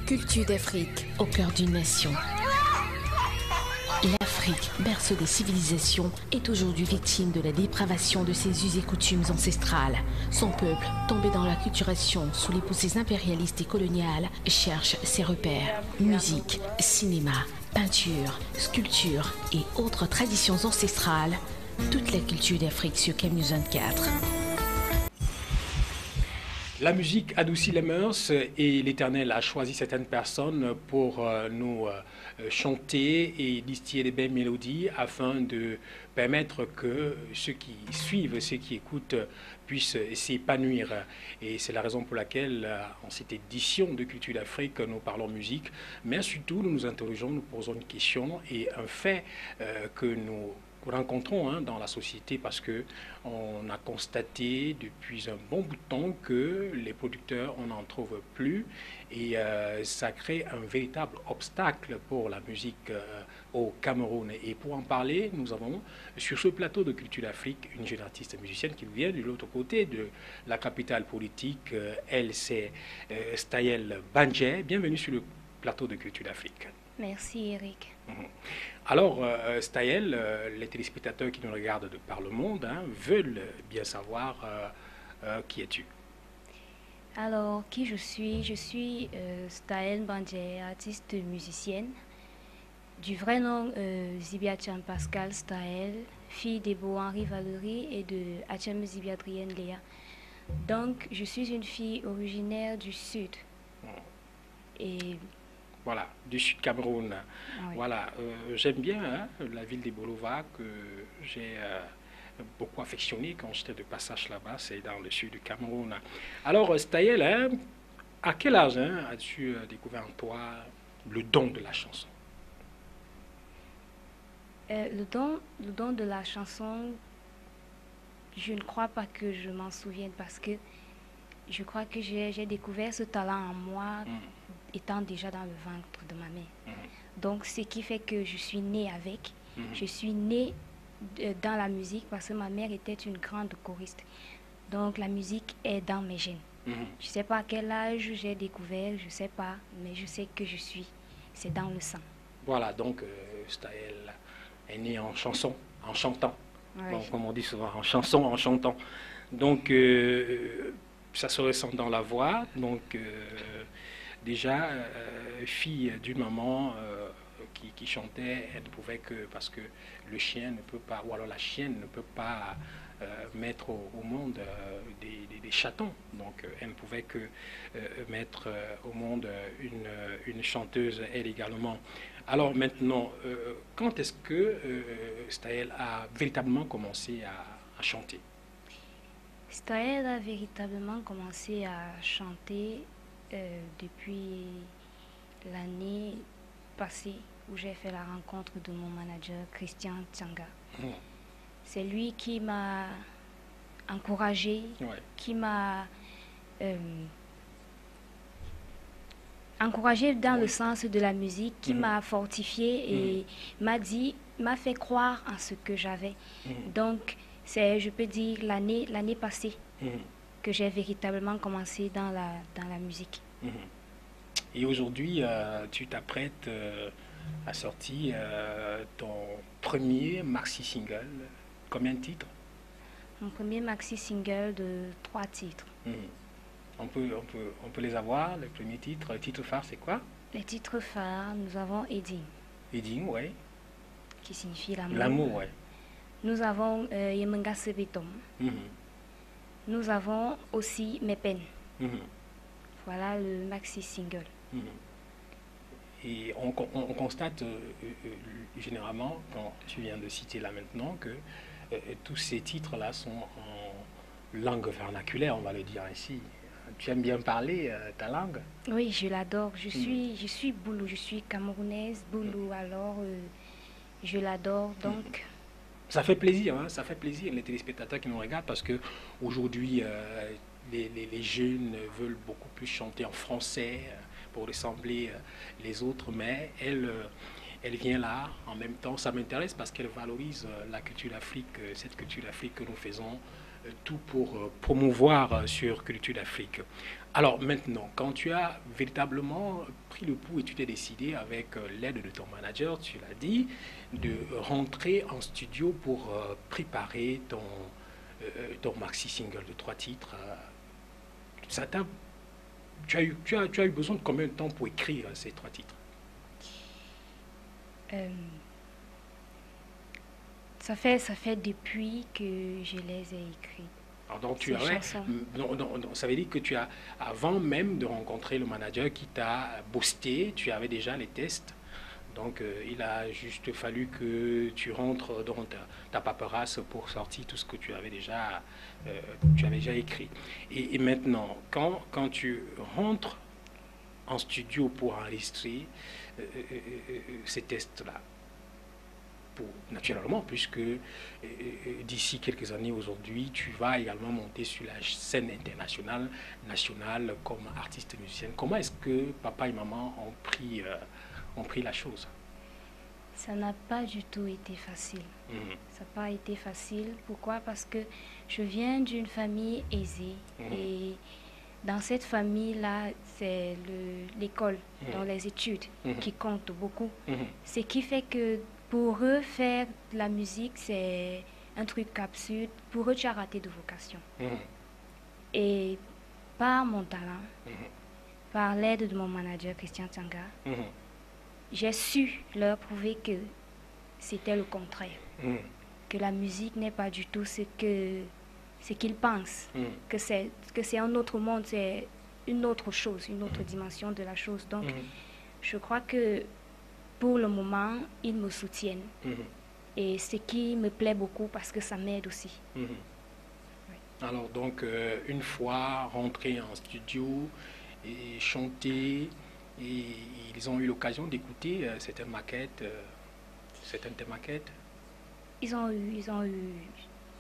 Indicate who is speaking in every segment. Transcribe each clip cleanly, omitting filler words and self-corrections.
Speaker 1: Culture d'Afrique au cœur d'une nation. L'Afrique, berceau des civilisations, est aujourd'hui victime de la dépravation de ses us et coutumes ancestrales. Son peuple, tombé dans l'acculturation sous les poussées impérialistes et coloniales, cherche ses repères. Musique, cinéma, peinture, sculpture et autres traditions ancestrales. Toute la culture d'Afrique sur CAMNews 24.
Speaker 2: La musique adoucit les mœurs et l'Éternel a choisi certaines personnes pour nous chanter et distiller des belles mélodies afin de permettre que ceux qui suivent, ceux qui écoutent puissent s'épanouir. Et c'est la raison pour laquelle en cette édition de Culture d'Afrique, nous parlons musique, mais surtout nous nous interrogeons, nous posons une question et un fait que nous rencontrons dans la société parce que on a constaté depuis un bon bout de temps que les producteurs, on n'en trouve plus et ça crée un véritable obstacle pour la musique au Cameroun. Et pour en parler, nous avons sur ce plateau de Culture d'Afrique une jeune artiste musicienne qui vient de l'autre côté de la capitale politique. Elle, c'est Stahel Bandjé. Bienvenue sur le plateau de Culture d'Afrique.
Speaker 3: Merci Eric.
Speaker 2: Alors, Stahel, les téléspectateurs qui nous regardent de par le monde veulent bien savoir qui es-tu.
Speaker 3: Alors, qui je suis? Je suis Stahel Bandjé, artiste musicienne. Du vrai nom, Zibiacham Pascal Stahel, fille de Henri Valérie et de Hacham Zibiadrienne Léa. Donc, je suis une fille originaire du Sud. Et
Speaker 2: voilà, du Sud Cameroun.
Speaker 3: oui.
Speaker 2: Voilà, j'aime bien la ville des Bolova que j'ai beaucoup affectionné quand j'étais de passage là-bas, c'est dans le sud du Cameroun. Alors, Stahel, à quel âge as-tu découvert en toi le don de la chanson?
Speaker 3: Le don de la chanson, je ne crois pas que je m'en souvienne parce que je crois que j'ai découvert ce talent en moi étant déjà dans le ventre de ma mère. Donc, ce qui fait que je suis née avec. Je suis née dans la musique parce que ma mère était une grande choriste. Donc, la musique est dans mes gènes. Je ne sais pas à quel âge j'ai découvert, je ne sais pas, mais je sais que je suis. C'est dans le sang.
Speaker 2: Voilà, donc Stahel est né en chanson, en chantant.
Speaker 3: Oui.
Speaker 2: Bon, comme on dit souvent, en chanson, en chantant. Donc, ça se ressent dans la voix. Donc, déjà, fille d'une maman qui chantait, elle ne pouvait que, parce que le chien ne peut pas, ou alors la chienne ne peut pas mettre au monde des chatons. Donc, elle ne pouvait que mettre au monde une chanteuse, elle également. Alors maintenant, quand est-ce que Stahel a véritablement commencé à chanter?
Speaker 3: Stahel a véritablement commencé à chanter depuis l'année passée où j'ai fait la rencontre de mon manager Christian Tsanga. C'est lui qui m'a encouragé, qui m'a encouragé dans le sens de la musique, qui m'a fortifié et m'a fait croire en ce que j'avais. Donc, c'est, je peux dire, l'année passée que j'ai véritablement commencé dans la musique.
Speaker 2: Et aujourd'hui, tu t'apprêtes à sortir ton premier maxi-single. Combien de titres?
Speaker 3: Mon premier maxi-single de 3 titres.
Speaker 2: On peut les avoir, les premiers titres. Le titre phare, c'est quoi?
Speaker 3: Les titres phares, nous avons Edding.
Speaker 2: Edding, oui.
Speaker 3: Qui signifie l'amour.
Speaker 2: L'amour, oui.
Speaker 3: Nous avons Yemenga Sebetom. Nous avons aussi Mes peines. Voilà le maxi-single.
Speaker 2: Et on constate généralement, quand tu viens de citer là maintenant, que tous ces titres-là sont en langue vernaculaire, on va le dire ainsi. Tu aimes bien parler ta langue?
Speaker 3: Oui, je l'adore. Je suis Boulou, je suis camerounaise, Boulou, alors je l'adore, donc...
Speaker 2: Ça fait plaisir, ça fait plaisir les téléspectateurs qui nous regardent parce que aujourd'hui les jeunes veulent beaucoup plus chanter en français pour ressembler les autres, mais elle vient là en même temps. Ça m'intéresse parce qu'elle valorise la culture d'Afrique, cette culture d'Afrique que nous faisons tout pour promouvoir sur Culture d'Afrique. Alors maintenant, quand tu as véritablement pris le pouls et tu t'es décidé avec l'aide de ton manager, tu l'as dit, de rentrer en studio pour préparer ton maxi single de 3 titres, ça tu as eu besoin de combien de temps pour écrire ces 3 titres?
Speaker 3: Euh, ça fait depuis que je les ai écrits.
Speaker 2: Alors donc
Speaker 3: Ces chansons.
Speaker 2: ça veut dire que tu as, avant même de rencontrer le manager qui t'a boosté, tu avais déjà les tests. Donc il a juste fallu que tu rentres dans ta paperasse pour sortir tout ce que tu avais déjà écrit. Et maintenant, quand tu rentres en studio pour enregistrer ces tests-là, naturellement, puisque d'ici quelques années aujourd'hui, tu vas également monter sur la scène internationale, nationale, comme artiste musicienne. Comment est-ce que papa et maman ont pris la chose?
Speaker 3: Ça n'a pas du tout été facile. Ça n'a pas été facile. Pourquoi? Parce que je viens d'une famille aisée. Et dans cette famille-là, c'est l'école, dans les études, qui comptent beaucoup. Ce qui fait que pour eux, faire de la musique, c'est un truc absurde. Pour eux, tu as raté de vocation. Et par mon talent, par l'aide de mon manager, Christian Tsanga, j'ai su leur prouver que c'était le contraire. Que la musique n'est pas du tout ce qu'ils pensent. Que c'est un autre monde, c'est une autre chose, une autre dimension de la chose. Donc, je crois que pour le moment, ils me soutiennent. Et ce qui me plaît beaucoup parce que ça m'aide aussi.
Speaker 2: Oui. Alors donc, une fois rentrés en studio et chanté, et ils ont eu l'occasion d'écouter certaines maquettes, certaines des maquettes.
Speaker 3: Ils ont eu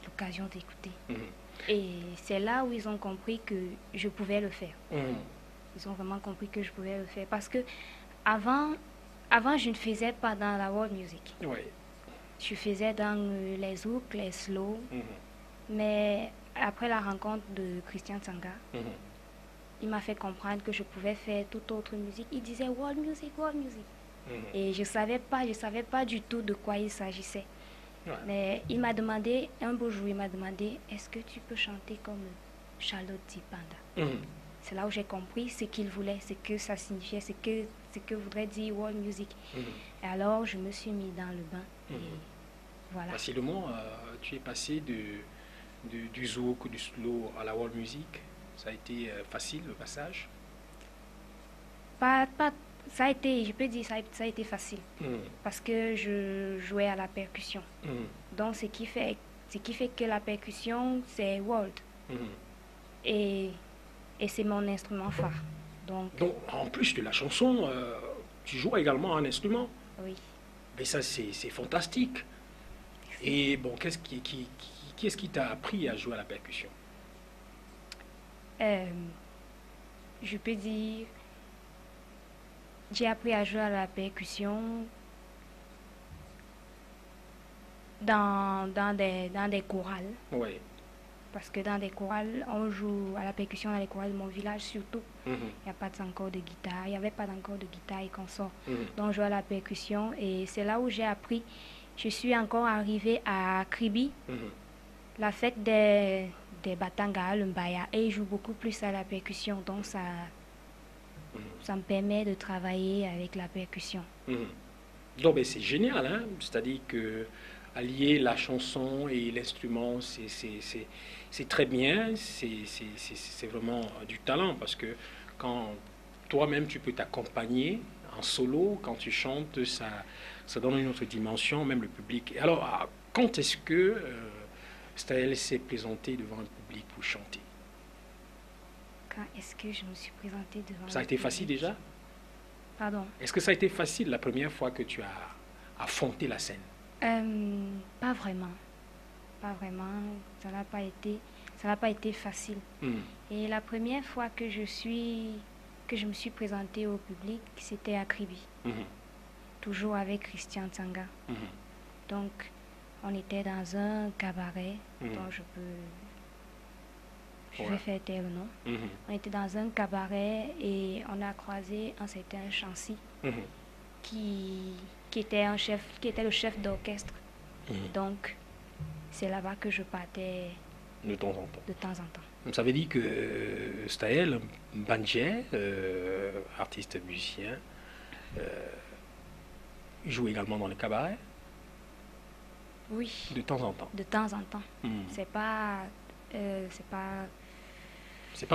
Speaker 3: l'occasion d'écouter. Et c'est là où ils ont compris que je pouvais le faire. Ils ont vraiment compris que je pouvais le faire. Parce que avant, je ne faisais pas dans la world music.
Speaker 2: Oui.
Speaker 3: Je faisais dans les zouks, les slow. Mais après la rencontre de Christian Tsanga, il m'a fait comprendre que je pouvais faire toute autre musique. Il disait world music, world music. Et je savais pas du tout de quoi il s'agissait. Mais il m'a demandé, un beau jour, il m'a demandé, est-ce que tu peux chanter comme Charlotte Zipanda? C'est là où j'ai compris ce qu'il voulait, ce que ça signifiait, ce que voudrait dire world music. Et alors, je me suis mis dans le bain. Et voilà.
Speaker 2: Facilement, tu es passé du zouk ou du slow à la world music. Ça a été facile le passage?
Speaker 3: Ça a été, je peux dire, ça a été facile. Parce que je jouais à la percussion. Donc, ce qui fait que la percussion, c'est world. Et c'est mon instrument phare. Donc,
Speaker 2: en plus de la chanson, tu joues également un instrument?
Speaker 3: Oui.
Speaker 2: Mais ça, c'est fantastique. Et bon, qu'est-ce qui t'a appris à jouer à la percussion?
Speaker 3: Je peux dire, j'ai appris à jouer à la percussion dans des chorales.
Speaker 2: Oui.
Speaker 3: Parce que dans des chorales, on joue à la percussion dans les chorales de mon village surtout. Il n'y a pas encore de guitare, il n'y avait pas encore de guitare et consort. Donc je joue à la percussion et c'est là où j'ai appris. Je suis encore arrivée à Kribi, la fête des Batanga, le Mbaya, et je joue beaucoup plus à la percussion. Donc ça me permet de travailler avec la percussion.
Speaker 2: Donc c'est génial, hein? C'est-à-dire que allier la chanson et l'instrument, c'est très bien, c'est vraiment du talent, parce que quand toi-même tu peux t'accompagner en solo, quand tu chantes, ça donne une autre dimension, même le public. Alors, quand est-ce que Staël s'est présenté devant un public pour chanter?
Speaker 3: Quand est-ce que je me suis présentée devant
Speaker 2: Ça a été facile déjà?
Speaker 3: Pardon?
Speaker 2: Est-ce que ça a été facile la première fois que tu as affronté la scène?
Speaker 3: Pas vraiment. Pas vraiment. Ça n'a pas été facile. Et la première fois que je me suis présentée au public, c'était à Kribi. Toujours avec Christian Tsanga. Donc, on était dans un cabaret, donc je je vais faire taire le nom. On était dans un cabaret et on a croisé un certain Chancy qui était le chef d'orchestre. Donc, c'est là-bas que je partais
Speaker 2: de temps en temps.
Speaker 3: De temps en temps.
Speaker 2: Ça veut dire que Staël Bandjé, artiste musicien, joue également dans le cabaret?
Speaker 3: Oui.
Speaker 2: De temps en temps.
Speaker 3: De temps en temps. C'est pas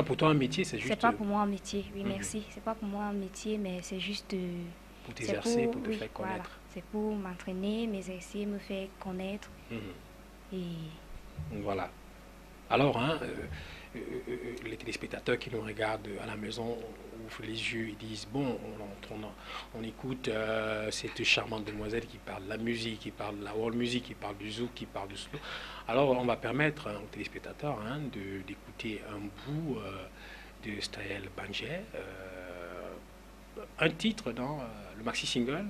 Speaker 2: pour toi un métier, c'est juste.
Speaker 3: C'est pas pour moi un métier. Oui, merci. C'est pas pour moi un métier, mais c'est juste.
Speaker 2: Pour t'exercer, pour te faire connaître.
Speaker 3: Voilà. C'est pour m'entraîner, m'exercer, me faire connaître. Et
Speaker 2: voilà. Alors, les téléspectateurs qui nous regardent à la maison ouvrent les yeux et disent bon, on écoute cette charmante demoiselle qui parle de la musique, qui parle de la world music, qui parle du zouk, qui parle du slow. Alors, on va permettre aux téléspectateurs d'écouter un bout de Staël Bandjé, un titre dans le maxi single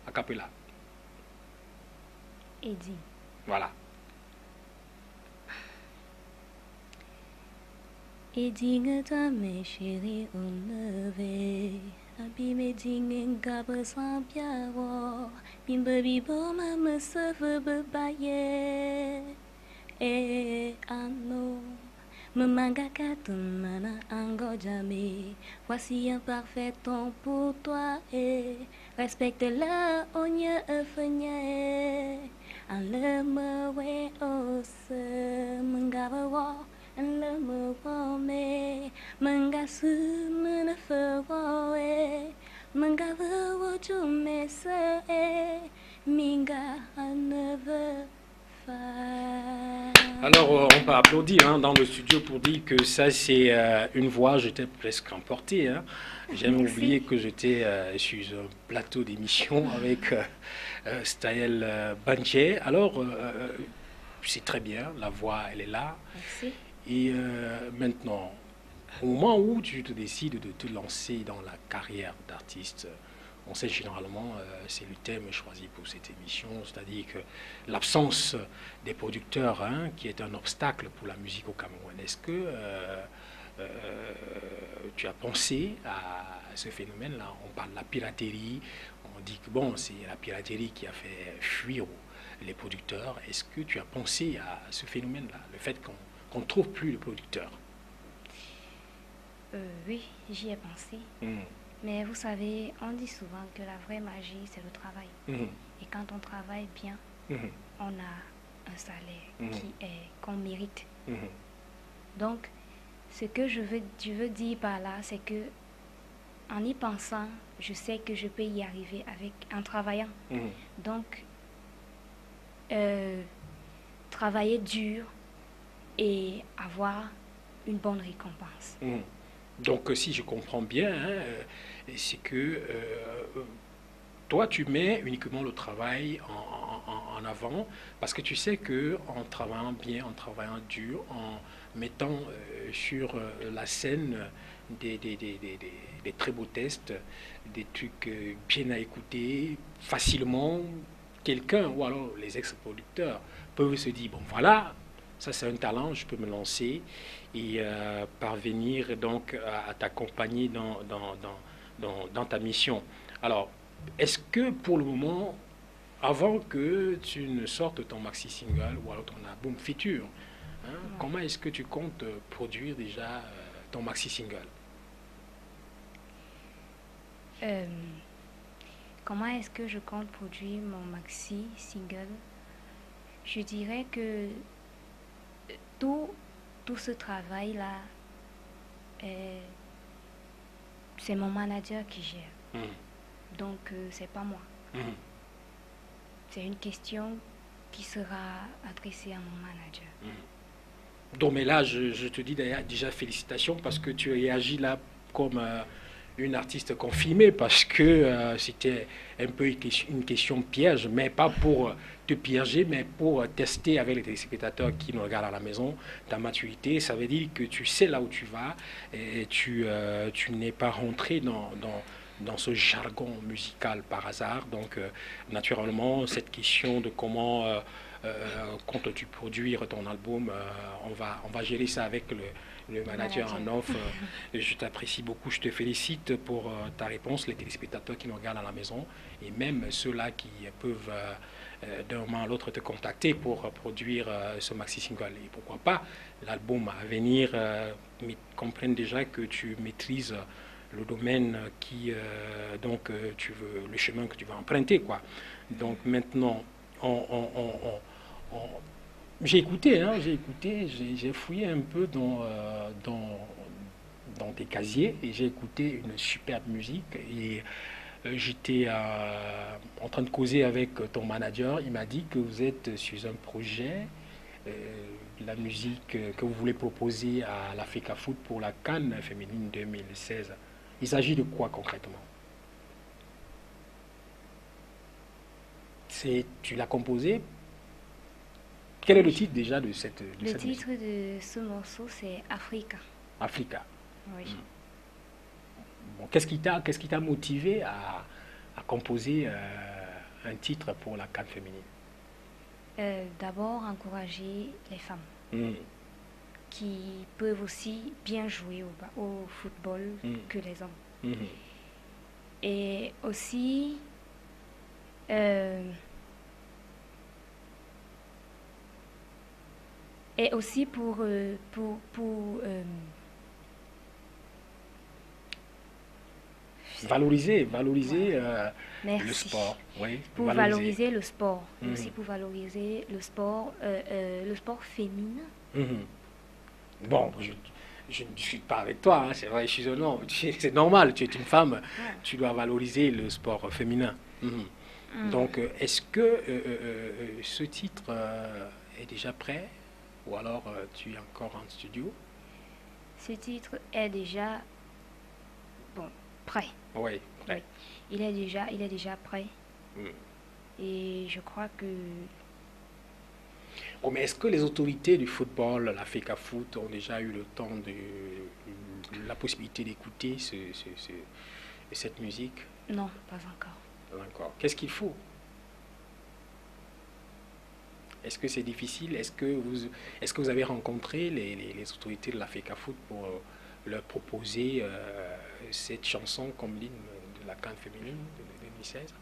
Speaker 2: a cappella.
Speaker 3: Eddie.
Speaker 2: Voilà.
Speaker 3: Eddie toi mes chéris au lever, abîme ding gabre sans piaro, bimbe bibo mame se veut bailler, et ano. Memanga katumana ango jamais. Voici un parfait ton pour toi et respecte-le onya efenya. En le me os mengaba en le me mengasu menefe mengaba jume se minga never.
Speaker 2: Alors, on peut applaudir dans le studio pour dire que ça, c'est une voix, j'étais presque emporté. J'ai même oublié que j'étais sur un plateau d'émission avec Staël Bandjé. Alors, c'est très bien, la voix, elle est là.
Speaker 3: Merci.
Speaker 2: Et maintenant, au moment où tu te décides de te lancer dans la carrière d'artiste, on sait généralement, c'est le thème choisi pour cette émission, c'est-à-dire que l'absence des producteurs, qui est un obstacle pour la musique au Cameroun. Est-ce que tu as pensé à ce phénomène-là? On parle de la piraterie, on dit que bon, c'est la piraterie qui a fait fuir les producteurs. Est-ce que tu as pensé à ce phénomène-là, le fait qu'on ne trouve plus de producteurs?
Speaker 3: Oui, j'y ai pensé. Mais vous savez, on dit souvent que la vraie magie, c'est le travail. Et quand on travaille bien, on a un salaire qu'on mérite. Donc, ce que je veux dire par là, c'est que en y pensant, je sais que je peux y arriver en travaillant. Donc, travailler dur et avoir une bonne récompense.
Speaker 2: Donc, si je comprends bien, c'est que toi, tu mets uniquement le travail en avant, parce que tu sais qu'en travaillant bien, en travaillant dur, en mettant sur la scène des très beaux tests, des trucs bien à écouter, facilement, quelqu'un, ou alors les ex-producteurs, peuvent se dire, bon voilà, ça c'est un talent, je peux me lancer et parvenir donc à t'accompagner dans ta mission. Alors, est-ce que pour le moment, avant que tu ne sortes ton maxi single ou alors ton album feature, comment est-ce que tu comptes produire déjà ton maxi single?
Speaker 3: Comment est-ce que je compte produire mon maxi single? Je dirais que tout ce travail-là, c'est mon manager qui gère. Donc, c'est pas moi. C'est une question qui sera adressée à mon manager.
Speaker 2: Donc, mais là, je te dis déjà félicitations parce que tu réagis là comme une artiste confirmée, parce que c'était un peu une question piège, mais pas pour te piéger, mais pour tester avec les téléspectateurs qui nous regardent à la maison ta maturité. Ça veut dire que tu sais là où tu vas et tu n'es pas rentré dans ce jargon musical par hasard. Donc, naturellement, cette question de comment comptes-tu produire ton album, on va gérer ça avec le manager en off. Je t'apprécie beaucoup, je te félicite pour ta réponse, les téléspectateurs qui nous regardent à la maison et même ceux-là qui peuvent d'un moment à l'autre te contacter pour produire ce maxi single. Et pourquoi pas l'album à venir, mais comprennent déjà que tu maîtrises le domaine qui tu veux, le chemin que tu vas emprunter, quoi. Donc maintenant, j'ai écouté, j'ai fouillé un peu dans tes casiers et j'ai écouté une superbe musique et j'étais en train de causer avec ton manager. Il m'a dit que vous êtes sur un projet, la musique que vous voulez proposer à l'Africa Foot pour la CAN féminine 2016. Il s'agit de quoi concrètement? Tu l'as composé? Quel est le titre déjà de cette
Speaker 3: Le
Speaker 2: cette
Speaker 3: titre
Speaker 2: musique?
Speaker 3: de ce morceau, c'est Africa.
Speaker 2: Africa.
Speaker 3: Oui.
Speaker 2: Bon, qu'est-ce qui t'a motivé à composer un titre pour la CAN féminine?
Speaker 3: D'abord, encourager les femmes
Speaker 2: Mm.
Speaker 3: qui peuvent aussi bien jouer au football que les hommes.
Speaker 2: Mhm.
Speaker 3: Et aussi, euh, pour
Speaker 2: Valoriser
Speaker 3: voilà.
Speaker 2: le
Speaker 3: Merci.
Speaker 2: sport, oui,
Speaker 3: Pour valoriser le sport, et aussi
Speaker 2: Mhm.
Speaker 3: pour valoriser le sport féminin.
Speaker 2: Mhm. Bon, je ne discute pas avec toi, hein, c'est vrai, je suis un homme, c'est normal, tu es une femme,
Speaker 3: Ouais.
Speaker 2: tu dois valoriser le sport féminin. Mhm.
Speaker 3: Mm.
Speaker 2: Donc, est-ce que ce titre est déjà prêt ou alors tu es encore en studio?
Speaker 3: Ce titre est déjà prêt.
Speaker 2: Oui, prêt.
Speaker 3: Oui. Il est déjà prêt.
Speaker 2: Mm.
Speaker 3: Et je crois que
Speaker 2: Oh, mais est-ce que les autorités du football, l'Africa Foot, ont déjà eu le temps la possibilité d'écouter cette musique?
Speaker 3: non, pas encore.
Speaker 2: D'accord. Qu'est-ce qu'il faut? Est-ce que c'est difficile? Est-ce que vous avez rencontré les autorités de l'Africa Foot pour leur proposer cette chanson comme l'hymne de la CAN féminine de 2016?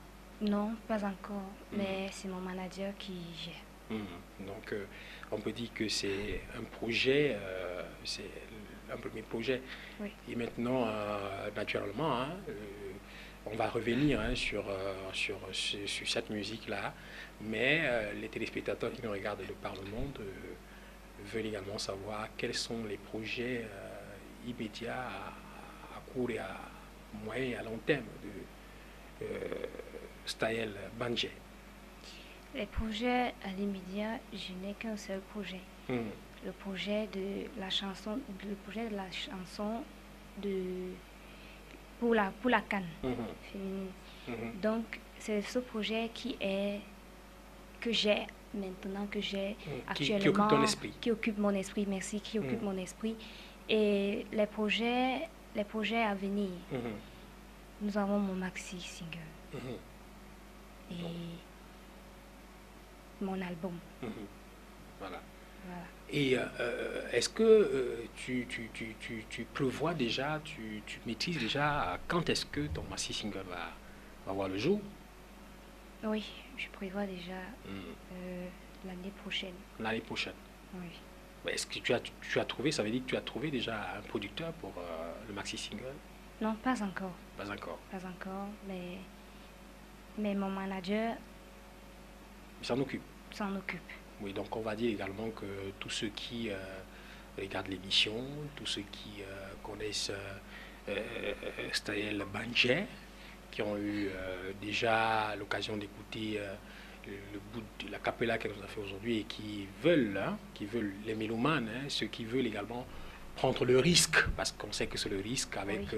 Speaker 3: Non, pas encore. Mais c'est mon manager qui gère.
Speaker 2: Donc, on peut dire que c'est un projet, c'est un premier projet.
Speaker 3: Oui.
Speaker 2: Et maintenant, naturellement, hein, on va revenir hein, sur cette musique-là, mais les téléspectateurs qui nous regardent de par le monde veulent également savoir quels sont les projets immédiats à court et à moyen et à long terme de Staël Bandje.
Speaker 3: Les projets à l'immédiat, je n'ai qu'un seul projet. Le projet de la chanson, pour la CAN féminine. Donc, c'est ce projet que j'ai maintenant, que j'ai actuellement,
Speaker 2: qui occupe ton esprit.
Speaker 3: Qui occupe mon esprit, merci, qui occupe mon esprit. Et les projets à venir, nous avons mon maxi single et mon album.
Speaker 2: Voilà.
Speaker 3: Voilà.
Speaker 2: Et est-ce que tu prévois déjà, tu maîtrises déjà quand est-ce que ton maxi single va voir le jour?
Speaker 3: Oui, je prévois déjà l'année prochaine.
Speaker 2: L'année prochaine.
Speaker 3: Oui.
Speaker 2: Est-ce que tu as trouvé, ça veut dire que tu as trouvé déjà un producteur pour le maxi single?
Speaker 3: Non, pas encore.
Speaker 2: Pas encore.
Speaker 3: Pas encore, mais mon manager
Speaker 2: Il s'en occupe.
Speaker 3: s'en occupe.
Speaker 2: Oui, donc on va dire également que tous ceux qui regardent l'émission, tous ceux qui connaissent Staël Bandje, qui ont eu déjà l'occasion d'écouter le bout de la cappella qu'elle nous a fait aujourd'hui et qui veulent les mélomanes, hein, ceux qui veulent également prendre le risque, parce qu'on sait que c'est le risque avec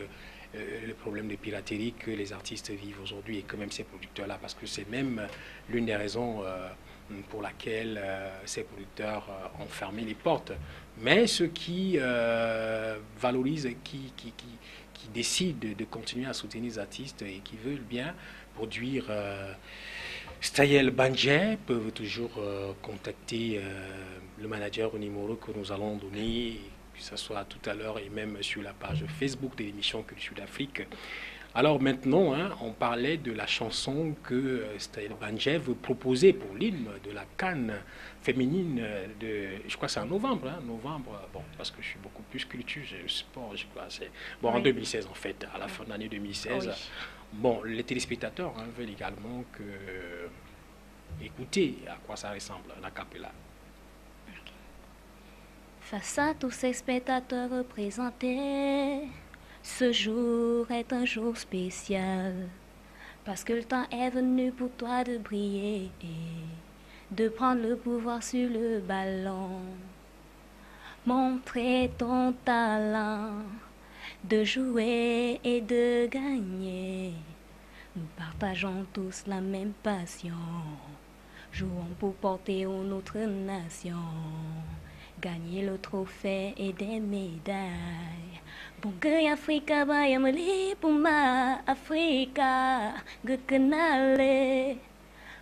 Speaker 2: le problème de piraterie que les artistes vivent aujourd'hui et que même ces producteurs-là, parce que c'est même l'une des raisons pour laquelle ces producteurs ont fermé les portes. Mais ceux qui valorisent, qui décident de continuer à soutenir les artistes et qui veulent bien produire Staël Bandje peuvent toujours contacter le manager au numéro que nous allons donner. que ce soit tout à l'heure et même sur la page Facebook de l'émission Culture d'Afrique. Alors maintenant, hein, on parlait de la chanson que Stahel Bandjé veut proposer pour l'hymne de la CAN féminine je crois que c'est en novembre, hein, novembre, bon, parce que je suis beaucoup plus culture, sport, je crois, c'est, bon, en 2016 en fait, à la fin de l'année 2016. Oui. Bon, les téléspectateurs hein, veulent également écouter à quoi ça ressemble, la cappella.
Speaker 3: Face à tous ces spectateurs représentés, ce jour est un jour spécial, parce que le temps est venu pour toi de briller, de prendre le pouvoir sur le ballon, montrer ton talent, de jouer et de gagner. Nous partageons tous la même passion, jouons pour porter notre nation, gagner le trophée et des médailles. Bongay Afrika bayamali puma Afrika gekenale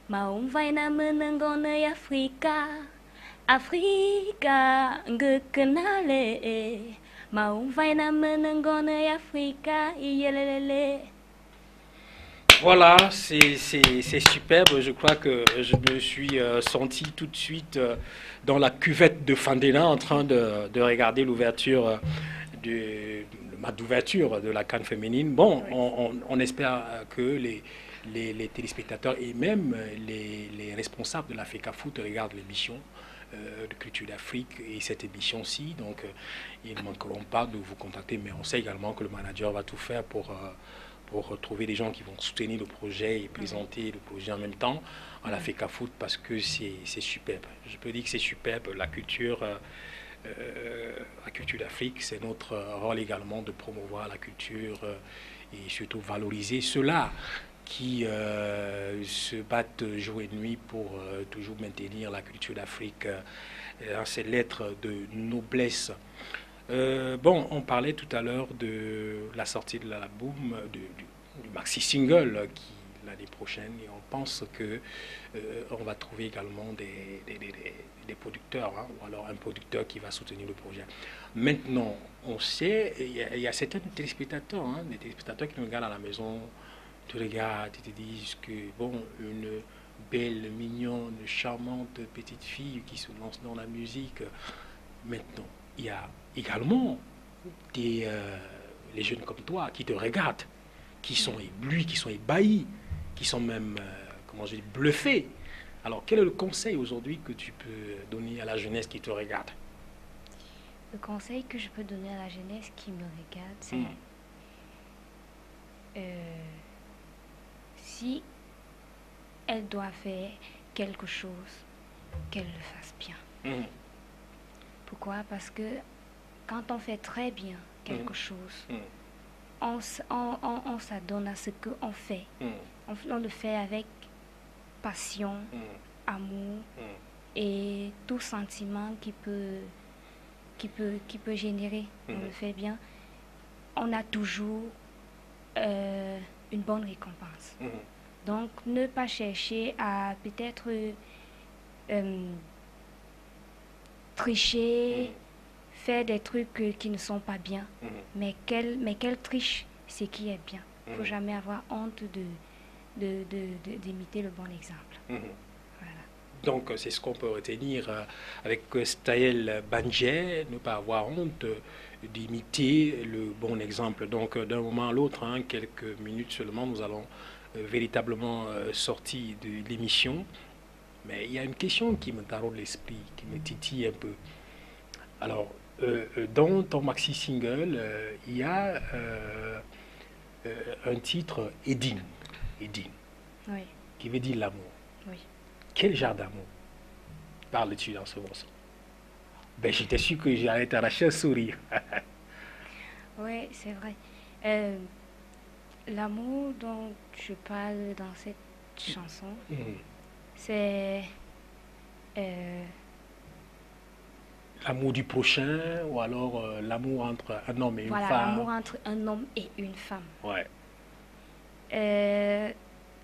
Speaker 3: maumvai na menengone Afrika Afrika gekenale maumvai na menengone Afrika yelelele.
Speaker 2: Voilà, c'est superbe. Je crois que je me suis senti tout de suite dans la cuvette de Fandena en train de regarder l'ouverture d'ouverture de la CAN féminine. Bon, on espère que les téléspectateurs et même les responsables de la FECAFOOT regardent l'émission de Culture d'Afrique et cette émission-ci. Donc, ils ne manqueront pas de vous contacter, mais on sait également que le manager va tout faire pour trouver des gens qui vont soutenir le projet et présenter le projet en même temps à la FECAFOOT, parce que c'est superbe. Je peux dire que c'est superbe. La culture d'Afrique, c'est notre rôle également de promouvoir la culture et surtout valoriser ceux-là qui se battent jour et nuit pour toujours maintenir la culture d'Afrique dans ces lettres de noblesse. Bon, on parlait tout à l'heure de la sortie de l'album, du maxi single qui l'année prochaine, et on pense que on va trouver également des producteurs, hein, ou alors un producteur qui va soutenir le projet. Maintenant, on sait, il y a certains téléspectateurs, hein, des téléspectateurs qui nous regardent à la maison, te regardent et te disent que bon, une belle, mignonne, charmante petite fille qui se lance dans la musique. Maintenant, il y a également les jeunes comme toi qui te regardent, qui sont éblouis, qui sont ébahis, qui sont même, comment je dis, bluffés. Alors, quel est le conseil aujourd'hui que tu peux donner à la jeunesse qui te regarde?
Speaker 3: Le conseil que je peux donner à la jeunesse qui me regarde, c'est si elle doit faire quelque chose, qu'elle le fasse bien. Pourquoi? Parce que quand on fait très bien quelque chose, on s'adonne à ce qu'on fait. On le fait avec passion, amour et tout sentiment qui peut générer. On le fait bien. On a toujours une bonne récompense. Donc, ne pas chercher à peut-être tricher, faire des trucs qui ne sont pas bien, mais qu'elle triche ce qui est bien. Il ne faut jamais avoir honte d'imiter le bon exemple. Voilà.
Speaker 2: Donc, c'est ce qu'on peut retenir avec Stahel Bandjé, ne pas avoir honte d'imiter le bon exemple. Donc, d'un moment à l'autre, hein, quelques minutes seulement, nous allons véritablement sortir de l'émission. Mais il y a une question qui me taraude l'esprit, qui me titille un peu. Alors, dans ton maxi single, il y a un titre, Edine,
Speaker 3: oui,
Speaker 2: qui veut dire l'amour.
Speaker 3: Oui.
Speaker 2: Quel genre d'amour parles-tu dans ce morceau? Ben, j'étais sûr que j'allais t'arracher un sourire.
Speaker 3: Oui, c'est vrai. L'amour dont je parle dans cette chanson, c'est
Speaker 2: l'amour du prochain, ou alors l'amour entre un homme et une femme.
Speaker 3: Voilà, l'amour entre un homme et une femme.
Speaker 2: Ouais.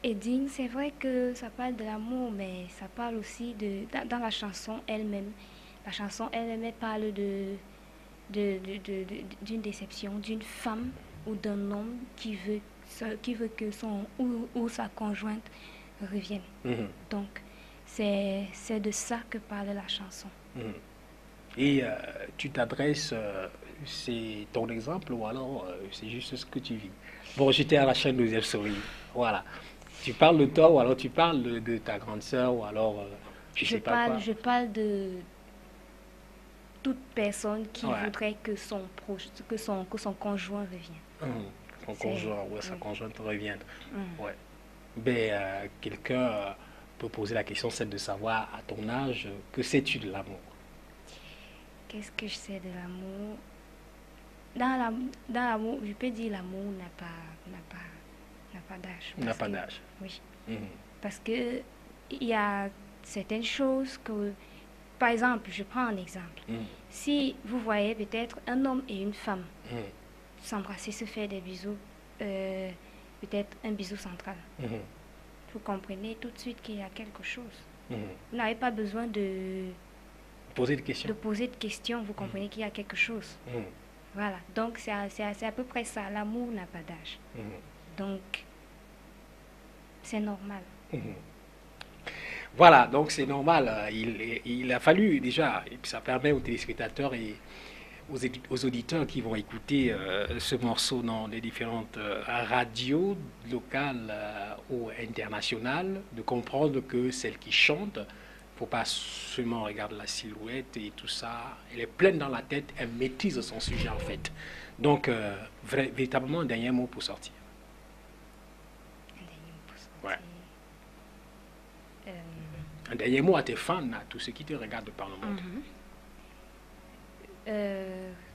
Speaker 3: Edine, c'est vrai que ça parle de l'amour, mais ça parle aussi dans la chanson elle-même. La chanson elle-même parle d'une déception d'une femme ou d'un homme qui veut que son ou sa conjointe revienne. Donc, c'est de ça que parle la chanson.
Speaker 2: Et tu t'adresses, c'est ton exemple ou alors c'est juste ce que tu vis? Bon, j'étais à la chaîne Deuxième Souris, voilà. Tu parles de toi ou alors tu parles de ta grande sœur ou alors
Speaker 3: je parle de toute personne qui voudrait que son conjoint revienne.
Speaker 2: Son conjoint ou sa conjointe revienne. Ouais. Ben, quelqu'un peut poser la question, c'est de savoir à ton âge, que sais-tu de l'amour?
Speaker 3: Qu'est-ce que je sais de l'amour? Dans l'amour, je peux dire l'amour n'a pas d'âge.
Speaker 2: N'a pas d'âge.
Speaker 3: Oui. Parce que il y a certaines choses que, par exemple, je prends un exemple. Si vous voyez peut-être un homme et une femme s'embrasser, se faire des bisous, peut-être un bisou central, vous comprenez tout de suite qu'il y a quelque chose. Vous n'avez pas besoin de
Speaker 2: poser de questions.
Speaker 3: Vous comprenez qu'il y a quelque chose. Voilà, donc c'est à peu près ça. L'amour n'a pas d'âge. Donc, c'est normal.
Speaker 2: Voilà, donc c'est normal. Il a fallu déjà, et puis ça permet aux téléspectateurs et aux auditeurs qui vont écouter ce morceau dans les différentes radios locales ou internationales, de comprendre que celle qui chante, il ne faut pas seulement regarder la silhouette et tout ça. Elle est pleine dans la tête, elle maîtrise son sujet en fait. Donc, véritablement, un dernier mot pour sortir.
Speaker 3: Un dernier mot pour sortir.
Speaker 2: Ouais. Un dernier mot à tes fans, à tous ceux qui te regardent par le monde.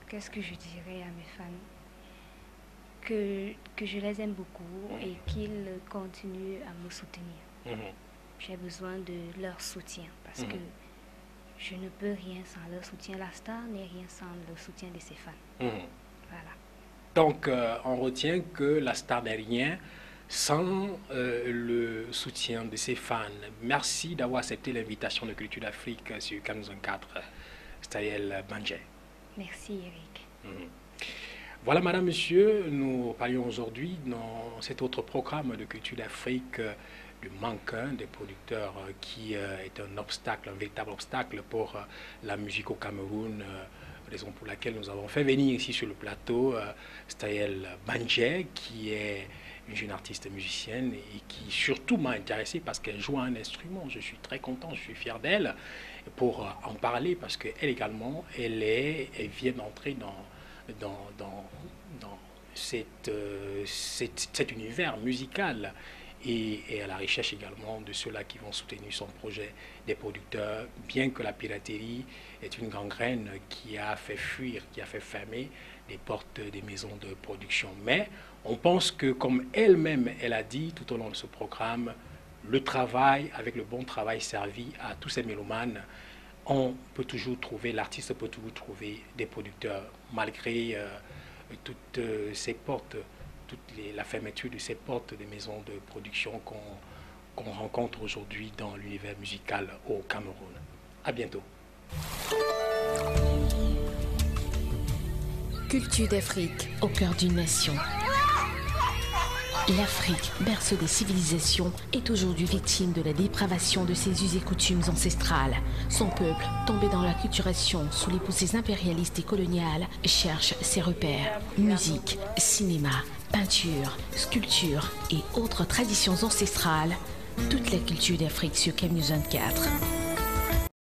Speaker 3: Qu'est-ce que je dirais à mes fans? Que je les aime beaucoup et qu'ils continuent à me soutenir. J'ai besoin de leur soutien parce que je ne peux rien sans leur soutien. La star n'est rien sans le soutien de ses fans. Voilà.
Speaker 2: Donc, on retient que la star n'est rien sans le soutien de ses fans. Merci d'avoir accepté l'invitation de Culture d'Afrique sur Canal 4, Stahel Bandjé.
Speaker 3: Merci Eric.
Speaker 2: Voilà, madame, monsieur, nous parlions aujourd'hui dans cet autre programme de Culture d'Afrique du manque des producteurs qui est un obstacle, un véritable obstacle pour la musique au Cameroun, raison pour laquelle nous avons fait venir ici sur le plateau Stahel Bandjé, qui est une jeune artiste musicienne et qui surtout m'a intéressé parce qu'elle joue un instrument. Je suis très content, je suis fier d'elle pour en parler parce qu'elle également, elle vient d'entrer dans cet univers musical et à la recherche également de ceux-là qui vont soutenir son projet, des producteurs, bien que la piraterie est une gangrène qui a fait fuir, qui a fait fermer les portes des maisons de production. Mais on pense que, comme elle-même, elle a dit tout au long de ce programme, le travail, avec le bon travail servi à tous ces mélomanes, on peut toujours trouver, l'artiste peut toujours trouver des producteurs, malgré toutes ces portes, la fermeture de ces portes des maisons de production qu'on rencontre aujourd'hui dans l'univers musical au Cameroun. À bientôt.
Speaker 1: Culture d'Afrique, au cœur d'une nation. L'Afrique, berceau des civilisations, est aujourd'hui victime de la dépravation de ses us et coutumes ancestrales. Son peuple, tombé dans l'acculturation sous les poussées impérialistes et coloniales, cherche ses repères. Musique, cinéma, peinture, sculpture et autres traditions ancestrales. Toute la culture d'Afrique sur Canal 24.